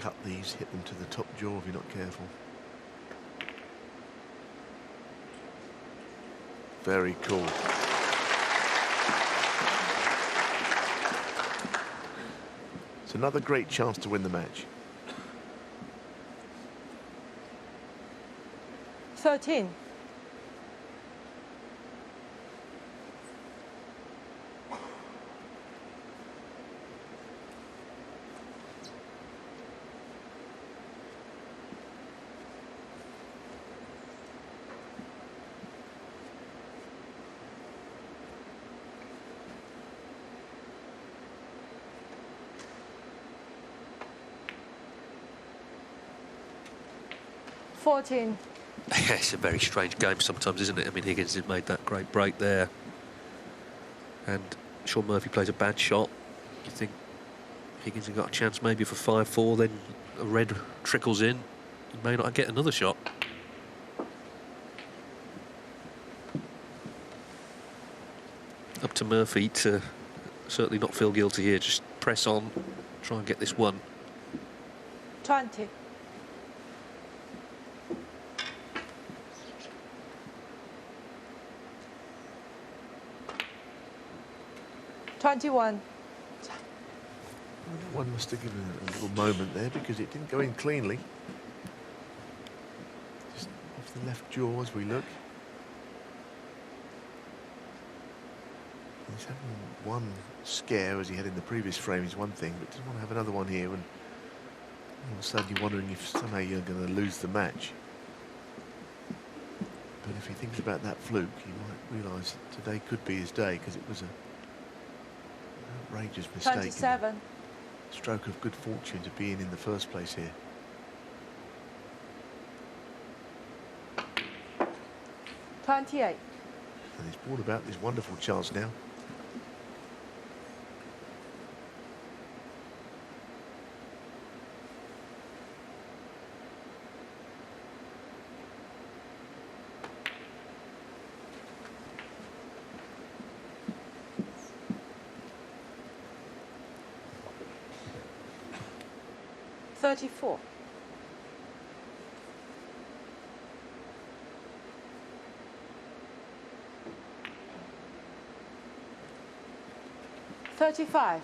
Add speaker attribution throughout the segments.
Speaker 1: cut these, hit them to the top jaw if you're not careful. Very cool. It's another great chance to win the match.
Speaker 2: 13.
Speaker 3: It's a very strange game sometimes, isn't it? I mean, Higgins has made that great break there, and Sean Murphy plays a bad shot. You think Higgins has got a chance maybe for 5-4, then a red trickles in, he may not get another shot. Up to Murphy to certainly not feel guilty here, just press on, try and get this one.
Speaker 2: 20. 21.
Speaker 1: One must have given it a little moment there because it didn't go in cleanly. Just off the left jaw as we look. He's having one scare as he had in the previous frame is one thing, but doesn't want to have another one here, and all of a sudden you're wondering if somehow you're going to lose the match. But if he thinks about that fluke, he might realise that today could be his day, because it was an outrageous mistake.
Speaker 2: 27.
Speaker 1: Stroke of good fortune to be in the first place here.
Speaker 2: 28.
Speaker 1: And he's brought about this wonderful chance now.
Speaker 2: $34. 35.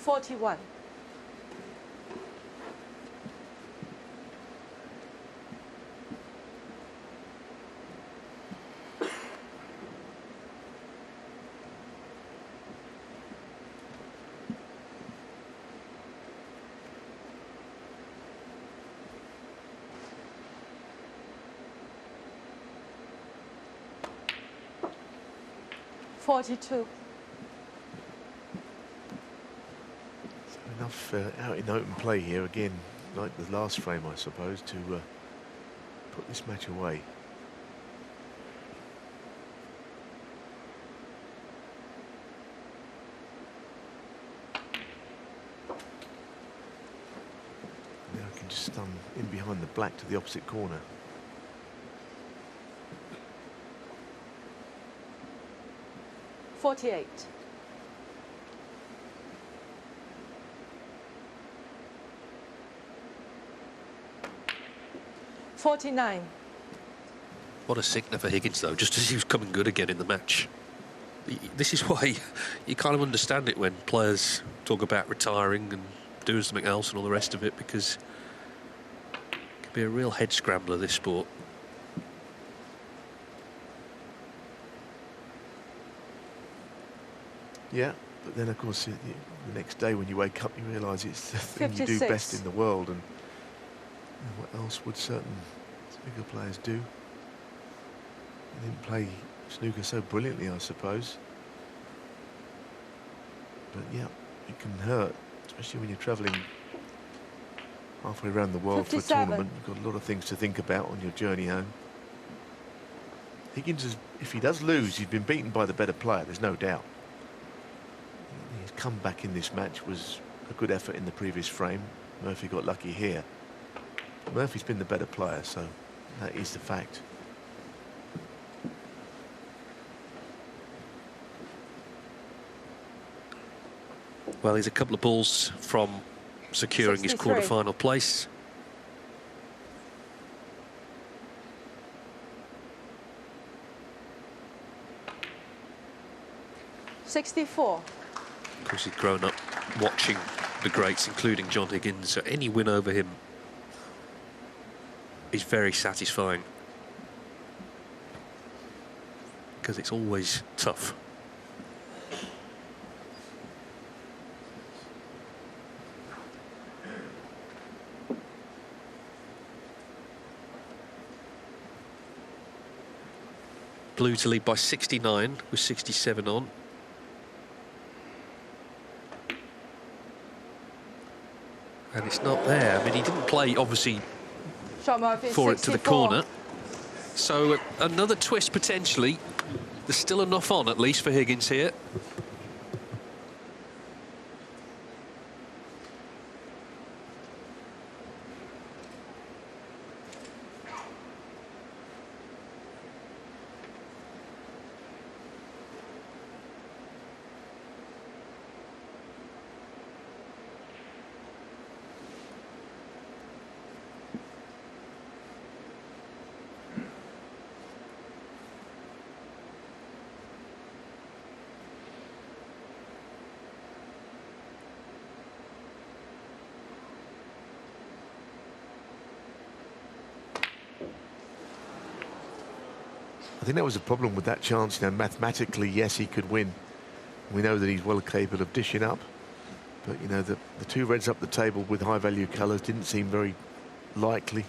Speaker 2: 41. 42.
Speaker 1: Enough out in open play here again, like the last frame, I suppose, to put this match away. Now I can just in behind the black to the opposite corner.
Speaker 2: $48. 49.
Speaker 3: What a sickener for Higgins, though, just as he was coming good again in the match. This is why you kind of understand it when players talk about retiring and doing something else and all the rest of it, because it can be a real head scrambler, this sport.
Speaker 1: Yeah, but then of course the next day when you wake up you realise it's the thing
Speaker 2: 56.
Speaker 1: you do best in the world, and what else would certain snooker players do? They didn't play snooker so brilliantly, I suppose. But yeah, it can hurt, especially when you're travelling halfway around the world for a
Speaker 2: 57.
Speaker 1: tournament. You've got a lot of things to think about on your journey home. Higgins, if he does lose, he's been beaten by the better player, there's no doubt. His comeback in this match was a good effort in the previous frame. Murphy got lucky here. Murphy's been the better player, so that is the fact.
Speaker 3: Well, he's a couple of balls from securing
Speaker 2: 63.
Speaker 3: his quarter-final place.
Speaker 2: $64.
Speaker 3: Of course, he'd grown up watching the greats, including John Higgins, so any win over him is very satisfying, because it's always tough. Blue to lead by 69 with 67 on. And it's not there. I mean, he didn't play, obviously,
Speaker 2: Sean Murphy,
Speaker 3: for it to the
Speaker 2: 64.
Speaker 3: corner. So another twist potentially. There's still enough on, at least, for Higgins here.
Speaker 1: I think that was a problem with that chance. You know, mathematically, yes, he could win. We know that he's well capable of dishing up. But, you know, the two reds up the table with high-value colours didn't seem very likely.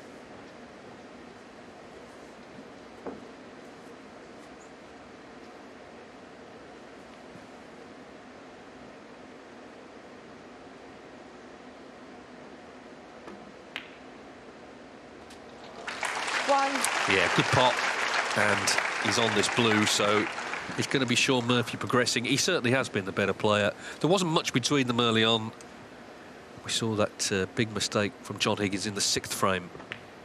Speaker 3: Yeah, good pot. And he's on this blue, so it's going to be Sean Murphy progressing. He certainly has been the better player. There wasn't much between them early on. We saw that big mistake from John Higgins in the 6th frame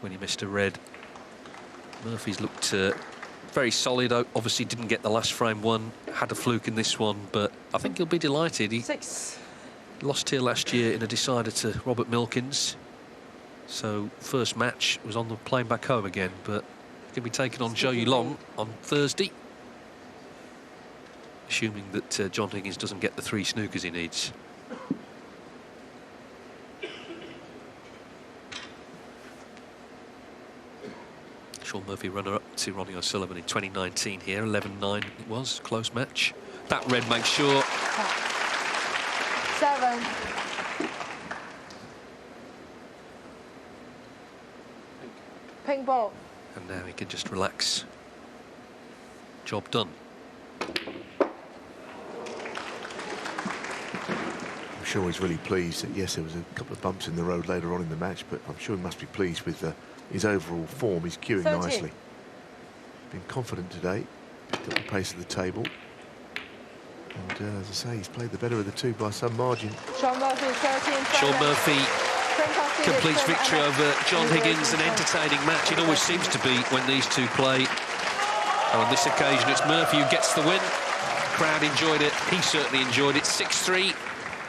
Speaker 3: when he missed a red. Murphy's looked very solid. Obviously didn't get the last frame one, had a fluke in this one, but I think he'll be delighted. He lost here last year in a decider to Robert Milkins. So first match was on the plane back home again, but going to be taken on Zhou Yulong on Thursday, assuming that John Higgins doesn't get the 3 snookers he needs. Sean Murphy runner-up to Ronnie O'Sullivan in 2019 here, 11-9 it was, close match. That red makes sure.
Speaker 2: 7. Pink ball.
Speaker 3: And now he can just relax. Job done.
Speaker 1: I'm sure he's really pleased that, yes, there was a couple of bumps in the road later on in the match, but I'm sure he must be pleased with his overall form. He's cueing
Speaker 2: 13.
Speaker 1: nicely. Been confident today, picked up the pace of the table. And as I say, he's played the better of the two by some margin.
Speaker 2: Sean Murphy, 13.
Speaker 3: Sean Murphy completes victory over John Higgins, an entertaining match. It always seems to be when these two play. And on this occasion, it's Murphy who gets the win. The crowd enjoyed it. He certainly enjoyed it. 6-3.